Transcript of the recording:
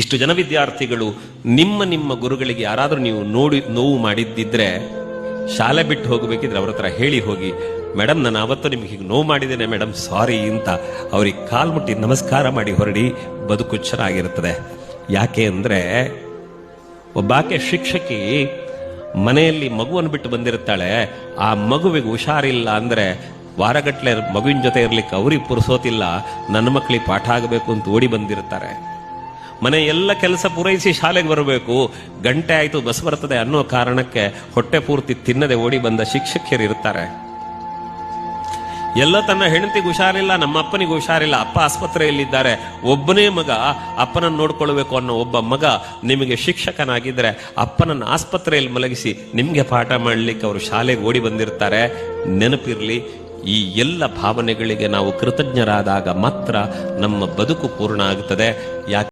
ಇಷ್ಟು ಜನ ವಿದ್ಯಾರ್ಥಿಗಳು ನಿಮ್ಮ ಗುರುಗಳಿಗೆ ಯಾರಾದ್ರೂ ನೀವು ನೋವು ಮಾಡಿದ್ದಿದ್ರೆ ಶಾಲೆ ಬಿಟ್ಟು ಹೋಗಬೇಕಿದ್ರೆ ಅವ್ರ ಹತ್ರ ಹೇಳಿ ಹೋಗಿ, ಮೇಡಮ್ ನಾನು ಅವತ್ತು ನಿಮ್ಗೆ ಹೀಗೆ ನೋವು ಮಾಡಿದ್ದೇನೆ ಮೇಡಮ್, ಸಾರಿ ಅಂತ ಅವ್ರಿಗೆ ಕಾಲ್ ಮುಟ್ಟಿ ನಮಸ್ಕಾರ ಮಾಡಿ ಹೊರಡಿ. ಬದುಕು ಚೆನ್ನಾಗಿರುತ್ತದೆ. ಯಾಕೆ ಅಂದ್ರೆ ಒಬ್ಬಾಕೆ ಶಿಕ್ಷಕಿ ಮನೆಯಲ್ಲಿ ಮಗುವನ್ನು ಬಿಟ್ಟು ಬಂದಿರುತ್ತಾಳೆ. ಆ ಮಗುವಿಗೆ ಹುಷಾರಿಲ್ಲ ಅಂದ್ರೆ ವಾರಗಟ್ಲೆ ಮಗುವಿನ ಜೊತೆ ಇರ್ಲಿಕ್ಕೆ ಅವ್ರಿಗೆ ಪುರುಸೋತಿಲ್ಲ, ನನ್ನ ಮಕ್ಕಳಿಗೆ ಪಾಠ ಆಗಬೇಕು ಅಂತ ಓಡಿ ಬಂದಿರ್ತಾರೆ. ಮನೆ ಎಲ್ಲ ಕೆಲಸ ಪೂರೈಸಿ ಶಾಲೆಗೆ ಬರಬೇಕು, ಗಂಟೆ ಆಯ್ತು ಬಸ್ ಬರ್ತದೆ ಅನ್ನೋ ಕಾರಣಕ್ಕೆ ಹೊಟ್ಟೆ ಪೂರ್ತಿ ತಿನ್ನದೆ ಓಡಿ ಬಂದ ಶಿಕ್ಷಕಿಯರು ಇರ್ತಾರೆ. ಎಲ್ಲ ತನ್ನ ಹೆಂಡತಿಗೆ ಹುಷಾರಿಲ್ಲ, ನಮ್ಮ ಅಪ್ಪನಿಗೆ ಹುಷಾರಿಲ್ಲ, ಅಪ್ಪ ಆಸ್ಪತ್ರೆಯಲ್ಲಿದ್ದಾರೆ, ಒಬ್ಬನೇ ಮಗ ಅಪ್ಪನನ್ನು ನೋಡ್ಕೊಳ್ಬೇಕು ಅನ್ನೋ ಒಬ್ಬ ಮಗ ನಿಮಗೆ ಶಿಕ್ಷಕನಾಗಿದ್ರೆ ಅಪ್ಪನನ್ನು ಆಸ್ಪತ್ರೆಯಲ್ಲಿ ಮಲಗಿಸಿ ನಿಮ್ಗೆ ಪಾಠ ಮಾಡ್ಲಿಕ್ಕೆ ಅವರು ಶಾಲೆಗೆ ಓಡಿ ಬಂದಿರ್ತಾರೆ. ನೆನಪಿರ್ಲಿ, ಈ ಎಲ್ಲ ಭಾವನೆಗಳಿಗೆ ನಾವು ಕೃತಜ್ಞರಾದಾಗ ಮಾತ್ರ ನಮ್ಮ ಬದುಕು ಪೂರ್ಣ ಆಗುತ್ತದೆ. ಯಾಕೆ